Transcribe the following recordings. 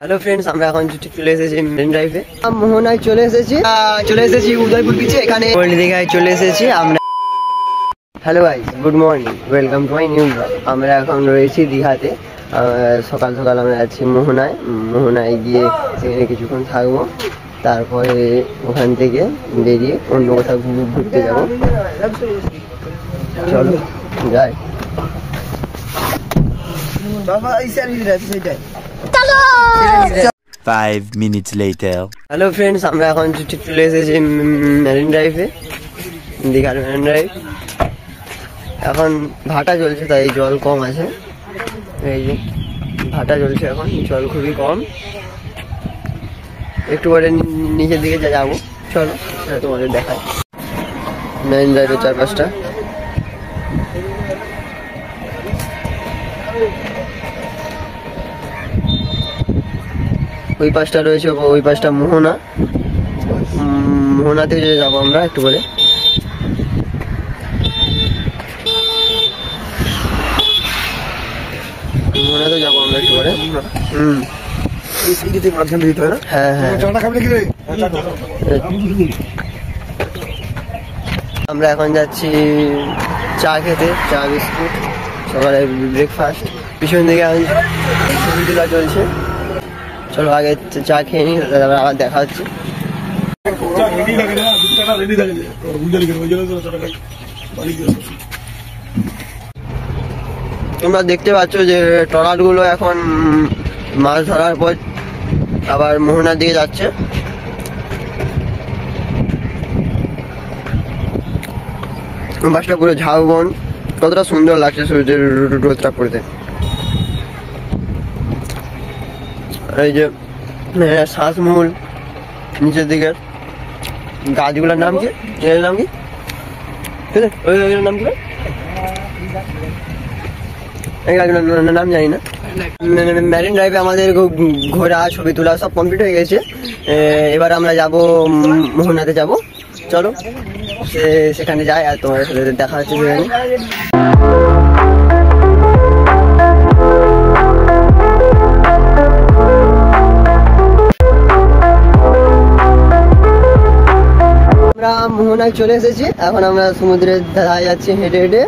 Hello friends, আমরা এখন চলে এসেছি মেরিন ড্রাইভে। মোহনায় চলে এসেছি উদয়পুর বিচে। এখানে ওল্ড দীঘায় চলে এসেছি আমরা। Hello guys, good morning, welcome to my new blog. আমরা এখন রয়েছি দীঘাতে। সকাল সকাল আমরা যাচ্ছি মোহনায় গিয়ে সেখানে কিছুক্ষণ থাকবো, তারপরে ওখান থেকে বেরিয়ে অন্য কোথাও ঘুরতে যাবো। চলো যাই। 5 minutes later. হ্যালো ফ্রেন্ডস, আমরা এখন চলে এসেছি মেরিন ড্রাইভে, দীঘার মেরিন ড্রাইভ। এখন ভাটা চলছে, তাই জল কম আছে। এই যে ভাটা চলছে, এখন জল খুবই কম। একটু পরে নিচের দিকে যাবো, চলো তোমাদের দেখাই মেরিন ড্রাইভের চারপাশটা। ওই পাশটা রয়েছে, ওই পাশটা মোহনাতে যাবো আমরা একটু করে। মোহনাতে যাবো আমরা একটু করে। হ্যাঁ হ্যাঁ, আমরা এখন যাচ্ছি চা খেতে, চা বিস্কুট, সকালে ব্রেকফাস্ট। পিছন দিকে ছবি তোলা চলছে। চলো আগে চা খেয়ে নিই, তারপর আবার দেখা হচ্ছে। তোমরা দেখতে পাচ্ছ যে ট্রলার গুলো এখন মাছ ধরার পর আবার মোহনার দিকে যাচ্ছে। বাসটা পুরো ঝাউবন, কতটা সুন্দর লাগছে সূর্যের রোদটা পড়তে। এই যে শ্বাসমূল, নিচের দিকে গাছগুলোর নাম কি, এর নাম কি, ওই নাম কি, এই গাছগুলোর নাম জানি না। মেরিন ড্রাইভে আমাদের ঘোরা, ছবি তোলা সব কমপ্লিট হয়ে গেছে। এবার আমরা যাব মোহনাতে যাব। চলো সেখানে যাই, আর তোমার সাথে দেখা হচ্ছে সেখানে। আমরা মোহনায় চলে এসেছি। এখন আমরা সমুদ্রের ধারে যাচ্ছি হেঁটে হেঁটে।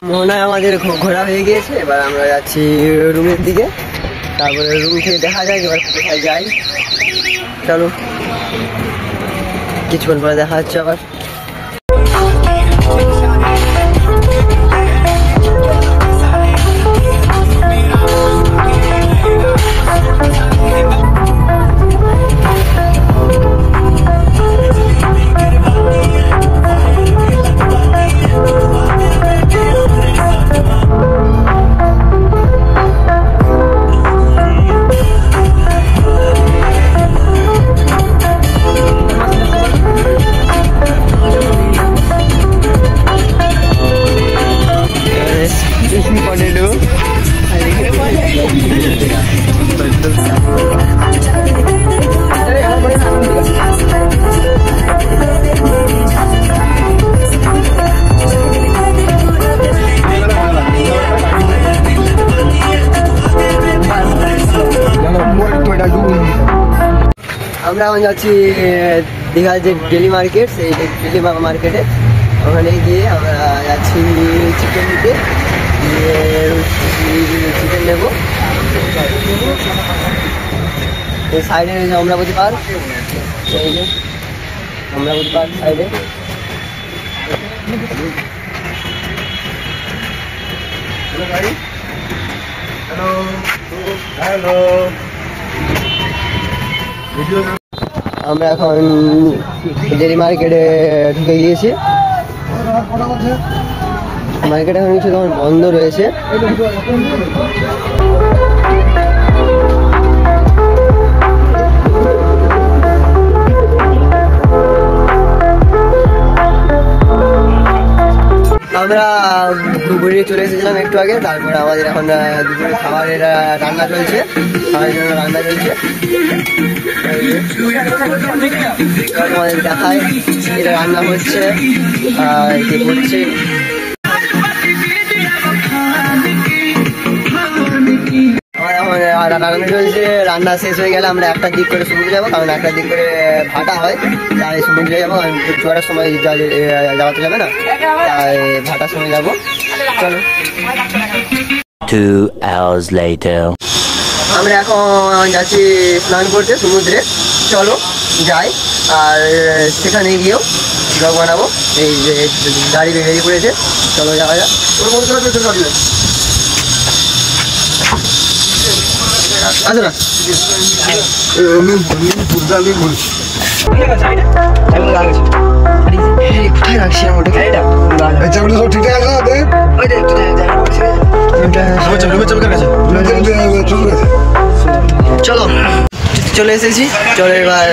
মোহনায় আমাদের ঘোরা হয়ে গিয়েছে, এবার আমরা যাচ্ছি রুমের দিকে। তারপরে রুম থেকে দেখা যায় এবার কোথায় যাই। চলো কিছুক্ষণ পরে দেখা হচ্ছে আবার। আমরা এখন যাচ্ছি দীঘার যে ডেলি মার্কেট, সেই ডেলি মার্কেটে। ওখানে গিয়ে আমরা যাচ্ছি চিকেন নিতে, চিকেন নেবো। এই সাইডে অমরাবতী পার্ক, এই যে অমরাবতী পার্ক সাইডে। হ্যালো, আমরা এখন ডেলি মার্কেটে ঢুকে গিয়েছি। মার্কেট এখন কিছু তখন বন্ধ রয়েছে। আমরা দুপুরে চলে এসেছিলাম একটু আগে। তারপরে আমাদের এখন দুপুরে খাবারের রান্না চলছে, খাওয়ার জন্য রান্না চলছে। আমাদের দেখায় এটা রান্না হচ্ছে আর কি করছে। রান্না চলছে, রান্না শেষ হয়ে গেলে আমরা একটা দিক করে সমুদ্রে যাবো, কারণ একটা দিক করে ভাটা হয়, তাই সমুদ্রে যাবো। চড়ার সময় যাওয়াতে যাবে না, তাই ভাটার সময় যাবো। চলো। 2 hours later. আমরা এখন যাচ্ছি স্নান করতে সমুদ্রে। চলো যাই, আর সেখানে গিয়েও ব্লগ বানাবো। এই যে গাড়ি বেরিয়ে পড়েছে, চলো যাওয়া যাক। আচ্ছা না কোথায় রাখছি চলো চলে এসেছি। চলো এবার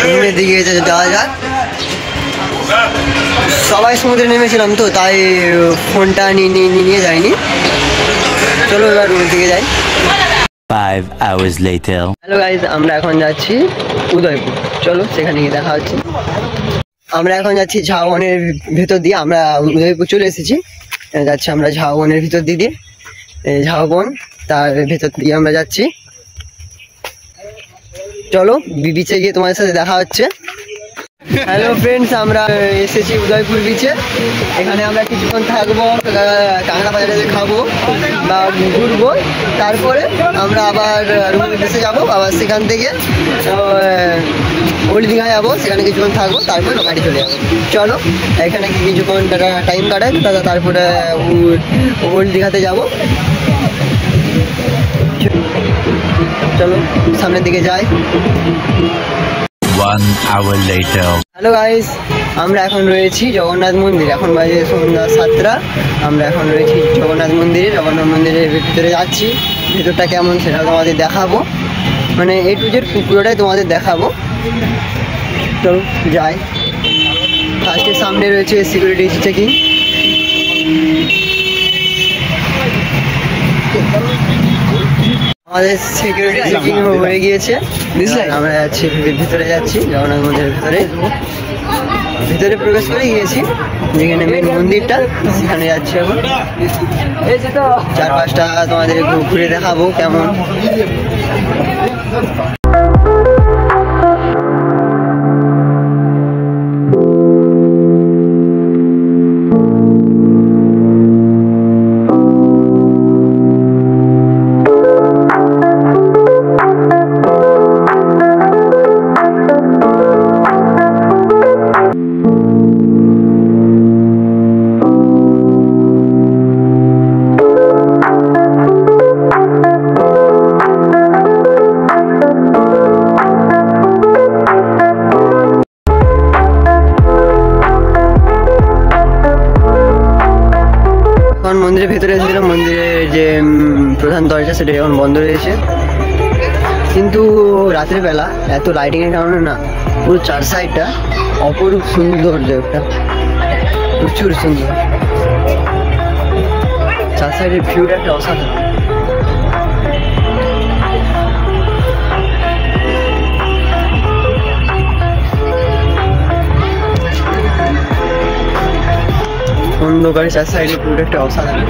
রুমের দিকে যাওয়া যাক। সবাই সমুদ্রে নেমেছিলাম তো, তাই ফোনটা নিয়ে যাইনি। চলো এবার রুমের দিকে যাই। 5 hours later. হ্যালো গাইজ, আমরা এখন যাচ্ছি উদয়পুর। চলো সেখানে গিয়ে দেখা হচ্ছে। আমরা এখন যাচ্ছি ঝাউবনের ভেতর দিয়ে। আমরা উদয়পুর চলে এসেছি, যাচ্ছি আমরা ঝাউবনের ভিতর দিয়ে। ঝাউবন, তার ভেতর দিয়ে আমরা যাচ্ছি। চলো বিচে গিয়ে তোমাদের সাথে দেখা হচ্ছে। হ্যালো ফ্রেন্ডস, আমরা এসেছি উদয়পুর বিচে। এখানে আমরা কিছুক্ষণ থাকবো, কাঁকড়া বাজারে খাবো বা ঘুরবো। তারপরে আমরা আবার রুমের দেশে যাবো, আবার সেখান থেকে ওল্ড দীঘা যাবো, সেখানে কিছুক্ষণ থাকবো, তারপরে বাড়ি চলে যাবো। চলো এখানে কিছুক্ষণ টাইম কাটাই, তারপরে ওল্ড দীঘাতে যাবো। চলো সামনের দিকে যাই। 1 hour later. হ্যালো গাইস, আমরা এখন রয়েছি জগন্নাথ মন্দির। এখন বাজে সন্ধ্যা 7টা। আমরা এখন রয়েছি জগন্নাথ মন্দিরে। জগন্নাথ মন্দিরের ভিতরে যাচ্ছি। ভেতরটা কেমন সেটা তোমাদের দেখাবো, মানে A to Z পুরোটাই তোমাদের দেখাবো। চলো যাই। ফার্স্টে সামনে রয়েছে সিকিউরিটি চেকিং। আমাদের সিকিউরিটি চেকিং হয়ে গিয়েছে। আমরা যাচ্ছি ভিতরে, যাচ্ছি জগন্নাথ মন্দিরের ভিতরে প্রবেশ করে গিয়েছি, যেখানে মেন মন্দিরটা, সেখানে যাচ্ছি এখন। 4-5টা তোমাদের ঘুরে দেখাবো কেমন। মন্দিরের ভেতরে এসেছিলাম, মন্দিরের যে প্রধান দরজা সেটা এখন বন্ধ রয়েছে। কিন্তু রাতের বেলা এত লাইটিং এর কারণে না, পুরো 4 সাইডটা অপরূপ সৌন্দর্য, একটা প্রচুর সুন্দর। 4 সাইডের ভিউটা একটা অসাধারণ। অন্ধকারে 4 সাইডে পুরো একটা অসাধারণ।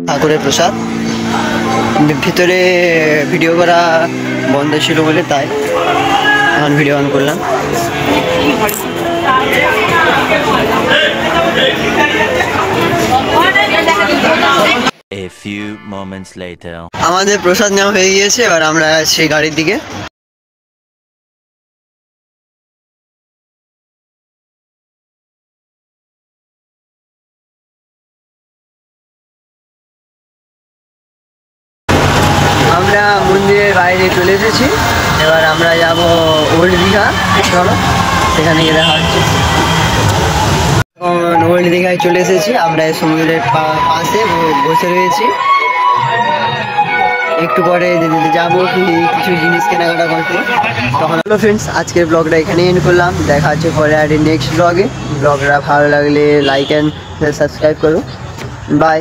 ঠাকুরের প্রসাদ। ভিতরে ভিডিও করা বন্ধ ছিল বলে তাই এখন ভিডিও অন করলাম। A few moments later. আমাদের প্রসাদ নেওয়া হয়ে গিয়েছে, এবার আমরা সেই গাড়ির দিকে। আমরা মন্দিরের বাইরে চলে এসেছি, এবার আমরা যাব ওল্ড দীঘা। চলো সেখানে গিয়ে দেখা হচ্ছে। ওল্ড দীঘায় চলে এসেছি আমরা, সমুদ্রের পাশে বসে রয়েছি। একটু পরে যাবো কিছু জিনিস কেনাকাটা করতে। তখন হলো ফ্রেন্ডস, আজকের ব্লগটা এখানে এন্ড করলাম। দেখা হচ্ছে পরে আর নেক্সট ব্লগে। ব্লগটা ভালো লাগলে লাইক অ্যান্ড সাবস্ক্রাইব করো। বাই।